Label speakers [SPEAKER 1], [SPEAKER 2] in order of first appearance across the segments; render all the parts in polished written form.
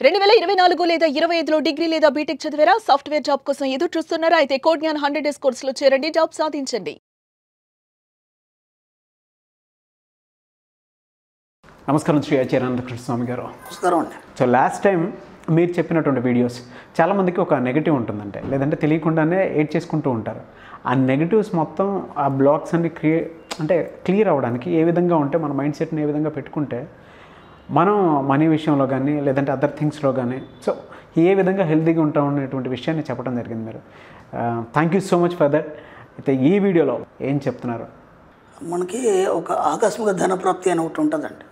[SPEAKER 1] 2024 లేదా 25లో డిగ్రీ లేదా బీటెక్ చదివారా? సాఫ్ట్వేర్ జాబ్ కోసం ఎదురు చూస్తున్నారా? అయితే కోడ్ జ్ఞాన్ 100 డేస్ కోర్సులో చేరండి, జాబ్ సాధించండి.
[SPEAKER 2] నమస్కారం శ్రీ ఆచార్య స్వామి గారు.
[SPEAKER 3] నమస్కారం అండి.
[SPEAKER 2] సో లాస్ట్ టైం మీరు చెప్పినటువంటి వీడియోస్ చాలామందికి ఒక నెగిటివ్ ఉంటుందంటే, లేదంటే తెలియకుండానే ఎయిట్ చేసుకుంటూ ఉంటారు. ఆ నెగిటివ్స్ మొత్తం ఆ బ్లాక్స్ అన్ని క్లియర్ అవ్వడానికి ఏ విధంగా ఉంటే మన మైండ్ సెట్ని ఏ విధంగా పెట్టుకుంటే మనం మనీ విషయంలో కానీ లేదంటే అదర్ థింగ్స్లో కానీ సో ఏ విధంగా హెల్తీగా ఉంటాం అనేటువంటి విషయాన్ని చెప్పడం జరిగింది మీరు. Thank you so much for that. అయితే ఈ వీడియోలో ఏం చెప్తున్నారు?
[SPEAKER 3] మనకి ఒక ఆకస్మిక ధనప్రాప్తి అని ఒకటి ఉంటుందండి.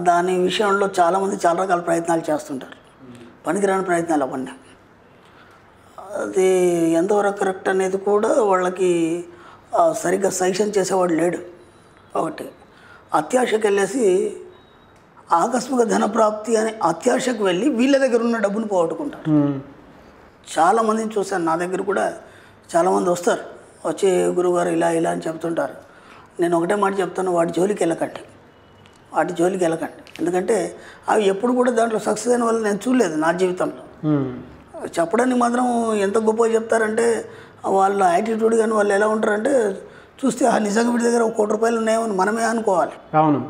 [SPEAKER 3] దాని విషయంలో చాలామంది చాలా రకాల ప్రయత్నాలు చేస్తుంటారు. పనికిరాని ప్రయత్నాలు అవన్నీ. అది ఎంతవరకు కరెక్ట్ అనేది కూడా వాళ్ళకి సరిగ్గా సజెషన్ చేసేవాడు లేడు. ఒకటి అత్యాశకు వెళ్ళేసి ఆకస్మిక ధనప్రాప్తి అనే అత్యాశకు వెళ్ళి వీళ్ళ దగ్గర ఉన్న డబ్బును పోగొట్టుకుంటారు. చాలామందిని చూశాను. నా దగ్గర కూడా చాలామంది వస్తారు, వచ్చి గురువుగారు ఇలా ఇలా అని చెప్తుంటారు. నేను ఒకటే మాట చెప్తాను, వాటి జోలికి వెళ్ళకండి. ఎందుకంటే అవి ఎప్పుడు కూడా దాంట్లో సక్సెస్ అయిన వాళ్ళు నేను చూడలేదు నా జీవితంలో. చెప్పడానికి మాత్రం ఎంత గొప్పగా చెప్తారంటే వాళ్ళ యాటిట్యూడ్ కానీ వాళ్ళు ఎలా ఉంటారంటే చూస్తే నిజంగా వీడి దగ్గర 1 కోటి రూపాయలు ఉన్నాయని మనమే అనుకోవాలి.
[SPEAKER 2] అవును,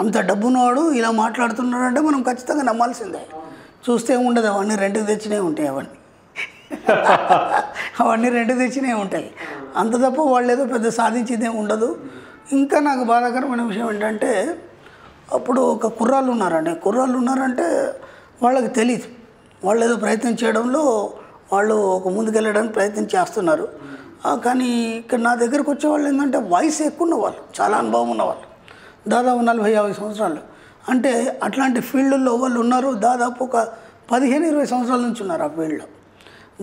[SPEAKER 3] అంత డబ్బున్నవాడు ఇలా మాట్లాడుతున్నాడంటే మనం ఖచ్చితంగా నమ్మాల్సిందే. చూస్తే ఉండదు, అవన్నీ రెంట్కి తెచ్చినవి ఉంటాయి. అవన్నీ రెంట్కి తెచ్చినవి ఉంటాయి. అంత తప్ప వాళ్ళు ఏదో పెద్ద సాధించిందే ఉండదు. ఇంకా నాకు బాధాకరమైన విషయం ఏంటంటే అప్పుడు ఒక కుర్రాళ్ళు ఉన్నారంటే వాళ్ళకి తెలియదు. వాళ్ళు ఏదో ప్రయత్నం చేయడంలో వాళ్ళు ఒక ముందుకెళ్ళడానికి ప్రయత్నం చేస్తున్నారు. కానీ ఇక్కడ నా దగ్గరకు వచ్చేవాళ్ళు ఏంటంటే వయసు ఎక్కువ ఉన్నవాళ్ళు, చాలా అనుభవం ఉన్నవాళ్ళు, దాదాపు 40-50 సంవత్సరాలు. అంటే అట్లాంటి ఫీల్డ్లో వాళ్ళు ఉన్నారు. దాదాపు ఒక 15-20 సంవత్సరాల నుంచి ఉన్నారు ఆ ఫీల్డ్లో.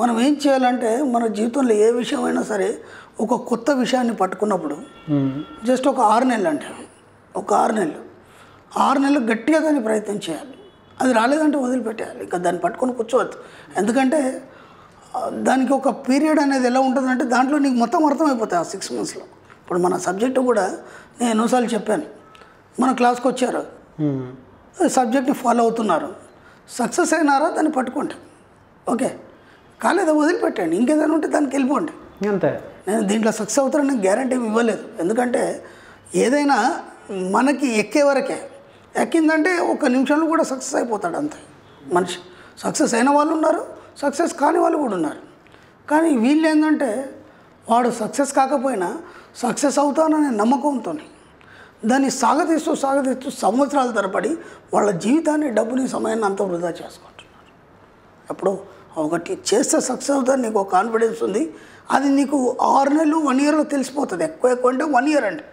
[SPEAKER 3] మనం ఏం చేయాలంటే మన జీవితంలో ఏ విషయమైనా సరే ఒక కొత్త విషయాన్ని పట్టుకున్నప్పుడు జస్ట్ ఒక 6 నెలలు అంటే ఒక 6 నెలలు గట్టిగా దాన్ని ప్రయత్నం చేయాలి. అది రాలేదంటే వదిలిపెట్టేయాలి. ఇంకా దాన్ని పట్టుకొని కూర్చోవద్దు. ఎందుకంటే దానికి ఒక పీరియడ్ అనేది ఎలా ఉంటుందంటే దాంట్లో నీకు మొత్తం అర్థమైపోతాయి ఆ 6 మంత్స్లో. ఇప్పుడు మన సబ్జెక్టు కూడా నేను ఎన్నోసార్లు చెప్పాను. మన క్లాస్కి వచ్చారు, సబ్జెక్ట్ని ఫాలో అవుతున్నారు, సక్సెస్ అయినారా దాన్ని పట్టుకోండి. ఓకే, కాలేదా వదిలిపెట్టండి. ఇంకేదైనా ఉంటే దానికి వెళ్ళిపోండి.
[SPEAKER 2] అంతే. నేను
[SPEAKER 3] దీంట్లో సక్సెస్ అవుతారని నేను గ్యారంటీ ఇవ్వలేదు. ఎందుకంటే ఏదైనా మనకి ఎక్కే వరకే. ఎక్కిందంటే 1 నిమిషంలో కూడా సక్సెస్ అయిపోతాడు అంతే మనిషి. సక్సెస్ అయిన వాళ్ళు ఉన్నారు, సక్సెస్ కాని వాళ్ళు కూడా ఉన్నారు. కానీ వీళ్ళు ఏంటంటే వాడు సక్సెస్ కాకపోయినా సక్సెస్ అవుతాననే నమ్మకంతో దాన్ని సాగతీస్తూ సంవత్సరాల తరబడి వాళ్ళ జీవితాన్ని, డబ్బుని, సమయాన్ని అంతా వృధా చేసుకుంటున్నారు. అప్పుడు ఒకటి చేస్తే సక్సెస్ అవుతుంది, నీకు ఒక కాన్ఫిడెన్స్ ఉంది. అది నీకు 6 నెలలు 1 ఇయర్లో తెలిసిపోతుంది. ఎక్కువ అంటే 1 ఇయర్ అండి.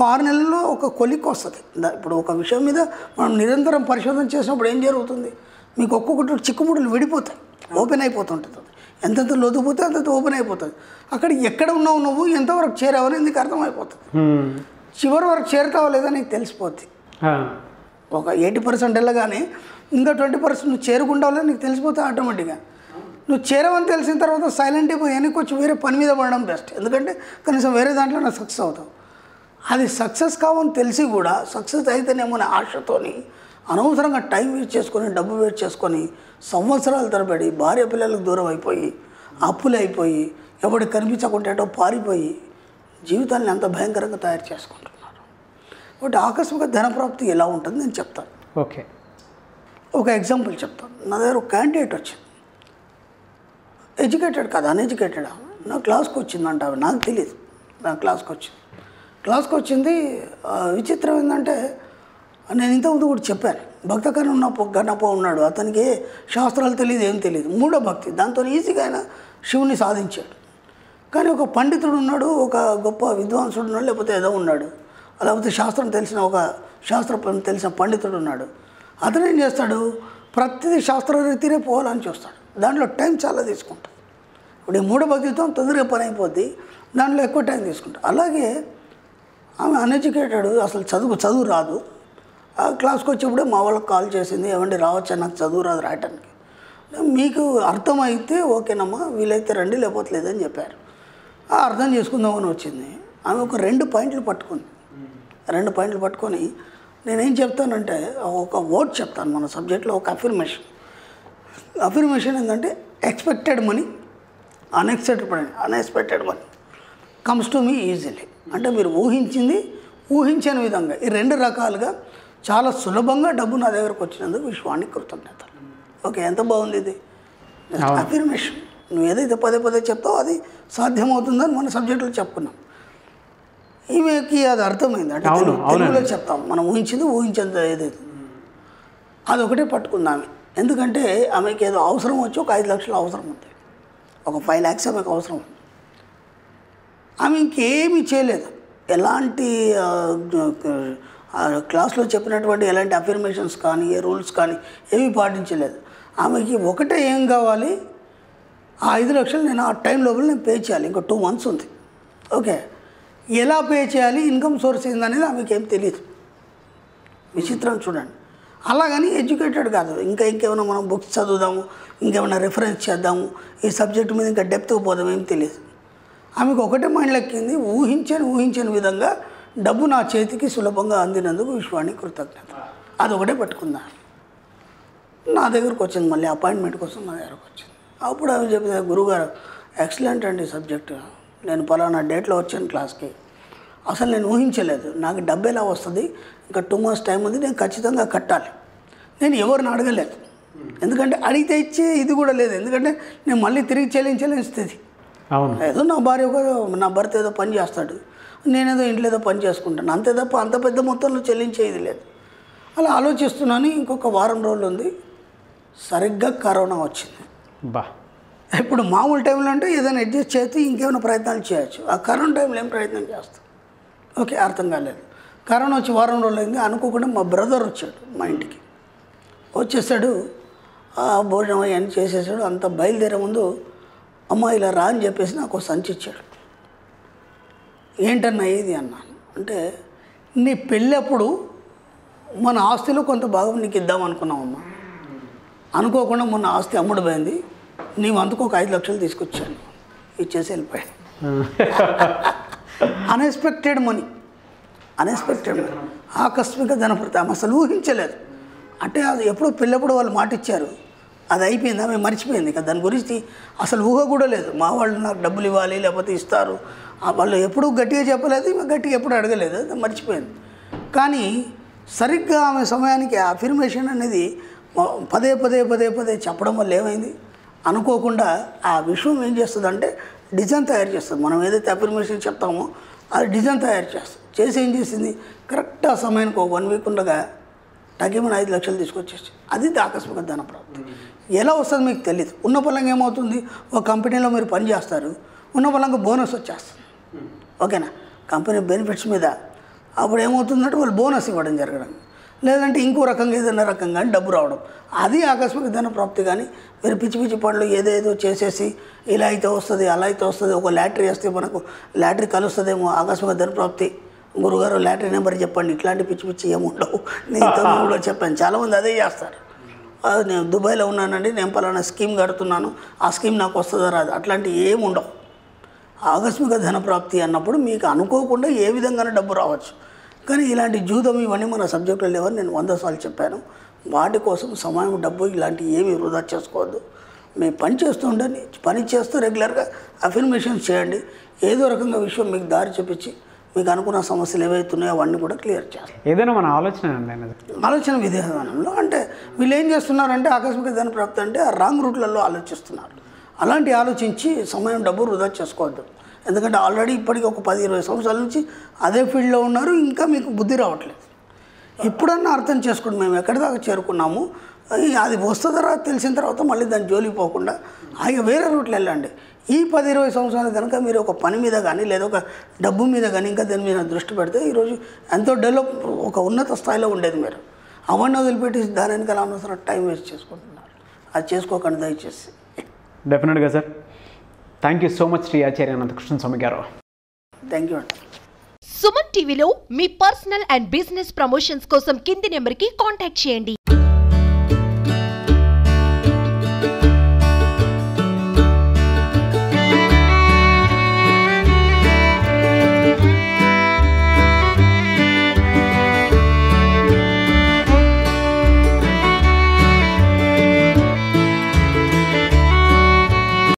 [SPEAKER 3] 6 నెలల్లో ఒక కొలిక్ వస్తుంది. ఇప్పుడు ఒక విషయం మీద మనం నిరంతరం పరిశోధన చేసినప్పుడు ఏం జరుగుతుంది, మీకు ఒక్కొక్కటి చిక్కుముడులు విడిపోతాయి, ఓపెన్ అయిపోతుంటుంది. ఎంతెంత లోతుపోతే అంత ఓపెన్ అయిపోతుంది. అక్కడ ఎక్కడ ఉన్నావు, నువ్వు ఎంతవరకు చేరావని నీకు అర్థమైపోతుంది. చివరి వరకు చేరుతావో లేదా నీకు తెలిసిపోద్ది. ఒక 80% వెళ్ళగానే ఇంకా 20% నువ్వు చేరుకుంటావో లేదా నీకు తెలిసిపోతే ఆటోమేటిక్గా. నువ్వు చేరవని తెలిసిన తర్వాత సైలెంట్ అయిపోయి వెనక్కి వచ్చి వేరే పని మీద పడడం బెస్ట్. ఎందుకంటే కనీసం వేరే దాంట్లో నాకు సక్సెస్ అవుతావు. అది సక్సెస్ కావని తెలిసి కూడా సక్సెస్ అయితేనేమో అనే ఆశతోని అనవసరంగా టైం వేస్ట్ చేసుకొని, డబ్బు వేస్ట్ చేసుకొని, సంవత్సరాల తరబడి భార్య పిల్లలకు దూరం అయిపోయి, అప్పులు అయిపోయి, ఎవరికి కనిపించకుండా ఏటో పారిపోయి జీవితాన్ని అంత భయంకరంగా తయారు చేసుకుంటున్నారు. కాబట్టి ఆకస్మిక ధనప్రాప్తి ఎలా ఉంటుంది నేను చెప్తాను.
[SPEAKER 2] ఓకే,
[SPEAKER 3] ఒక ఎగ్జాంపుల్ చెప్తాను. నా దగ్గర ఒక క్యాండిడేట్ వచ్చింది, ఎడ్యుకేటెడ్ కాదు, అన్ఎడ్యుకేటెడ్. నా క్లాస్కి వచ్చిందంట. అవి నాకు తెలియదు. నా క్లాస్కి వచ్చింది. విచిత్రం ఏంటంటే నేను ఇంతకుముందు కూడా చెప్పాను, భక్త గణప ఉన్నాడు. అతనికి శాస్త్రాలు తెలియదు, ఏం తెలియదు, మూఢ భక్తి. దాంతో ఈజీగా ఆయన శివుని సాధించాడు. కానీ ఒక పండితుడు ఉన్నాడు, ఒక గొప్ప విద్వాంసుడు ఉన్నాడు, లేకపోతే ఏదో ఉన్నాడు, లేకపోతే శాస్త్రం తెలిసిన పండితుడు ఉన్నాడు. అతను ఏం చేస్తాడు, ప్రతిదీ శాస్త్రరీతినే పోవాలని చూస్తాడు. దాంట్లో టైం చాలా తీసుకుంటాడు. ఇప్పుడు ఈ మూఢ భక్తితో తొందరగా పని అయిపోద్ది, దాంట్లో ఎక్కువ టైం తీసుకుంటాడు. అలాగే ఆమె అన్ఎడ్యుకేటెడ్, అసలు చదువు రాదు. ఆ క్లాస్కి వచ్చేప్పుడే మా వాళ్ళకి కాల్ చేసింది, ఏమండి రావచ్చా, నాకు చదువు రాదు రాయటానికి. మీకు అర్థమైతే ఓకేనమ్మా, వీలైతే రండి, లేకపోతే లేదని చెప్పారు. అర్థం చేసుకుందామని వచ్చింది. ఆమె ఒక 2 పాయింట్లు పట్టుకుంది. 2 పాయింట్లు పట్టుకొని నేనేం చెప్తానంటే ఒక వర్డ్ చెప్తాను మన సబ్జెక్ట్లో, ఒక అఫర్మేషన్ ఏంటంటే expected money, unexpected money comes to me easily. అంటే మీరు ఊహించని విధంగా ఈ 2 రకాలుగా చాలా సులభంగా డబ్బు నా దగ్గరకు వచ్చినందుకు విశ్వానికి కృతజ్ఞతలు. ఓకే, ఎంత బాగుంది ఇది అఫర్మేషన్. నువ్వు ఏదైతే పదే చెప్తావో అది సాధ్యమవుతుందని మన సబ్జెక్టులో చెప్పుకున్నాం. ఈమెకి అది అర్థమైంది. అంటే తెలుగులో చెప్తాం, మనం ఊహించేంత ఏదైతే అదొకటే పట్టుకుందాం. ఎందుకంటే ఆమెకి ఏదో అవసరం వచ్చి ఒక 5 లక్షలు అవసరం ఉంది, ఒక 5 lakhs ఆమెకు అవసరం ఉంది. ఆమె ఇంకేమీ చేయలేదు, ఎలాంటి క్లాస్లో చెప్పినటువంటి ఎలాంటి అఫర్మేషన్స్ కానీ రూల్స్ కానీ ఏమీ పాటించలేదు. ఆమెకి ఒకటే ఏం కావాలి, ఆ 5 లక్షలు నేను ఆ టైం లోపల నేను పే చేయాలి, ఇంకా 2 months ఉంది. ఓకే, ఎలా పే చేయాలి, ఇన్కమ్ సోర్స్ ఏందనేది ఆమెకి ఏం తెలియదు. విచిత్రం చూడండి. అలాగని ఎడ్యుకేటెడ్ కాదు, ఇంకేమైనా మనం బుక్స్ చదువుదాము, ఇంకేమైనా రిఫరెన్స్ చేద్దాము, ఈ సబ్జెక్ట్ మీద ఇంకా డెప్త్గా పోదాం, ఏం తెలియదు. ఆమెకు ఒకటే మైండ్ లెక్కింది, ఊహించని విధంగా డబ్బు నా చేతికి సులభంగా అందినందుకు విశ్వానికి కృతజ్ఞత. అదొకటే పట్టుకుందా. నా దగ్గరకు వచ్చింది, మళ్ళీ అపాయింట్మెంట్ కోసం నా దగ్గరకు వచ్చింది. అప్పుడు ఆమె చెప్పింది, గురుగారు ఎక్సలెంట్ అండి సబ్జెక్టు, నేను పలానా డేట్లో వచ్చాను క్లాస్కి, అసలు నేను ఊహించలేదు, నాకు డబ్బు ఎలా వస్తుంది, ఇంకా 2 months టైం ఉంది, నేను ఖచ్చితంగా కట్టాలి. నేను ఎవరిని అడగలేదు, ఎందుకంటే అడిగితే ఇచ్చే ఇది కూడా లేదు, ఎందుకంటే నేను మళ్ళీ తిరిగి చెల్లించలేని స్థితి. ఏదో నా భర్త ఏదో పని చేస్తాడు, నేనేదో ఇంట్లో ఏదో పని చేసుకుంటాను, అంతే తప్ప అంత పెద్ద మొత్తంలో చెల్లించే ఇది లేదు. అలా ఆలోచిస్తున్నాను. ఇంకొక వారం రోజులు ఉంది, సరిగ్గా కరోనా వచ్చింది. ఇప్పుడు మామూలు టైంలో అంటే ఏదైనా అడ్జస్ట్ చేసి ఇంకేమైనా ప్రయత్నాలు చేయొచ్చు, ఆ కరోనా టైంలో ఏం ప్రయత్నం చేస్తాం. ఓకే, అర్థం కాలేదు. కరోనా వచ్చి వారం రోజులు అయింది. అనుకోకుండా మా బ్రదర్ వచ్చాడు మా ఇంటికి. వచ్చేసాడు, భోజనం అవన్నీ చేసేసాడు. అంత బయలుదేరే ముందు అమ్మ ఇలా రా అని చెప్పేసి నాకు సంచి ఇచ్చాడు. ఏంటన్నా ఇది అన్నాను. అంటే నీ పెళ్ళప్పుడు మన ఆస్తిలో కొంత భాగం నీకు ఇద్దాం అనుకున్నామమ్మా, అనుకోకుండా మొన్న ఆస్తి అమ్ముడు పోయింది, నీవు అందుకు ఒక 5 లక్షలు తీసుకొచ్చాను, ఇచ్చేసి వెళ్ళిపోయాడు. అన్ఎక్స్పెక్టెడ్ మనీ, ఆకస్మిక ధనప్రతి. ఆమె అసలు ఊహించలేదు. అంటే అది ఎప్పుడో పెళ్ళప్పుడు వాళ్ళు మాట ఇచ్చారు, అది అయిపోయింది, ఆమె మర్చిపోయింది. ఇక దాని గురించి అసలు ఊహ కూడా లేదు. మా వాళ్ళు నాకు డబ్బులు ఇవ్వాలి లేకపోతే ఇస్తారు, వాళ్ళు ఎప్పుడూ గట్టిగా చెప్పలేదు, గట్టిగా ఎప్పుడు అడగలేదు, అది మర్చిపోయింది. కానీ సరిగ్గా ఆమె సమయానికి అఫర్మేషన్ అనేది పదే చెప్పడం వల్ల ఏమైంది, అనుకోకుండా ఆ విషయం ఏం చేస్తుందంటే డిజైన్ తయారు చేస్తుంది. మనం ఏదైతే అఫర్మేషన్ చెప్తామో అది డిజైన్ తయారు చేసి ఏం చేసింది, కరెక్ట్ ఆ సమయానికి ఒక 1 week ఉండగా తగ్గిమని 5 లక్షలు తీసుకొచ్చేసి, అది ఆకస్మిక ధన ప్రాప్తి. ఎలా వస్తుంది మీకు తెలియదు. ఉన్న పలంగా ఏమవుతుంది, ఒక కంపెనీలో మీరు పని చేస్తారు, ఉన్న పలంగా బోనస్ వచ్చేస్తుంది. ఓకేనా, కంపెనీ బెనిఫిట్స్ మీద అప్పుడు ఏమవుతుందంటే వాళ్ళు బోనస్ ఇవ్వడం జరగడం, లేదంటే ఇంకో రకంగా ఏదైనా రకంగా డబ్బు రావడం, అది ఆకస్మిక ధన ప్రాప్తి. కానీ మీరు పిచ్చి పనులు ఏదేదో చేసేసి ఇలా అయితే వస్తుంది అలా అయితే వస్తుంది, ఒక లాటరీ వస్తే మనకు లాటరీ కలుస్తుందేమో ఆకస్మిక ధన ప్రాప్తి, గురుగారు లాటరీ నెంబర్ చెప్పండి, ఇట్లాంటి పిచ్చి ఏముండవు. నేను కూడా చెప్పాను, చాలామంది అదే చేస్తారు. నేను దుబాయ్లో ఉన్నానండి, నేను పలానా స్కీమ్ కడుతున్నాను, ఆ స్కీమ్ నాకు వస్తుందా రాదు, అట్లాంటివి ఏమి ఉండవు. ఆకస్మిక ధన ప్రాప్తి అన్నప్పుడు మీకు అనుకోకుండా ఏ విధంగానే డబ్బు రావచ్చు. కానీ ఇలాంటి జూదం ఇవన్నీ మన సబ్జెక్టులో లేవని నేను 100 సార్లు చెప్పాను. వాటి కోసం సమయం, డబ్బు ఇలాంటివి ఏమీ వృధా చేసుకోవద్దు. మీరు పని చేస్తూ ఉండండి, పని చేస్తూ రెగ్యులర్గా అఫర్మేషన్స్ చేయండి. ఏదో రకంగా విషయం మీకు దారి చూపించి మీకు అనుకున్న సమస్యలు ఏవైతున్నాయో అవన్నీ కూడా క్లియర్ చేస్తారు.
[SPEAKER 2] ఏదైనా మన ఆలోచన
[SPEAKER 3] విధానంలో అంటే వీళ్ళు ఏం చేస్తున్నారంటే ఆకస్మిక ధన ప్రాప్తి అంటే ఆ రాంగ్ రూట్లలో ఆలోచిస్తున్నారు. అలాంటి ఆలోచించి సమయం, డబ్బు వృధా చేసుకోవద్దు. ఎందుకంటే ఆల్రెడీ ఇప్పటికీ ఒక 10-20 సంవత్సరాల నుంచి అదే ఫీల్డ్లో ఉన్నారు, ఇంకా మీకు బుద్ధి రావట్లేదు. ఇప్పుడన్నా అర్థం చేసుకోండి, మేము ఎక్కడి దాకా చేరుకున్నాము, అది వస్తుందా తెలిసిన తర్వాత మళ్ళీ దాని జోలికి పోకుండా వేరే రూట్లో వెళ్ళండి. ఈ 10-20 సంవత్సరాలు కనుక మీరు ఒక పని మీద కానీ లేదా ఒక డబ్బు మీద కానీ ఇంకా దాని మీద దృష్టి పెడితే ఈరోజు ఎంతో డెవలప్, ఒక ఉన్నత స్థాయిలో ఉండేది. మీరు అవన్నీ వదిలిపెట్టి దాని వెనకాల అనవసరం టైం వేస్ట్ చేసుకుంటున్నారు. అది చేసుకోకండి దయచేసి.
[SPEAKER 2] డెఫినెట్గా sir. Thank you so much Shri Acharya Anantakrishna Swami గారు.
[SPEAKER 3] థ్యాంక్ యూ అండి.
[SPEAKER 4] సుమన్ టీవీలో మీ పర్సనల్ అండ్ బిజినెస్ ప్రమోషన్స్ కోసం కింది నెంబర్కి కాంటాక్ట్ చేయండి.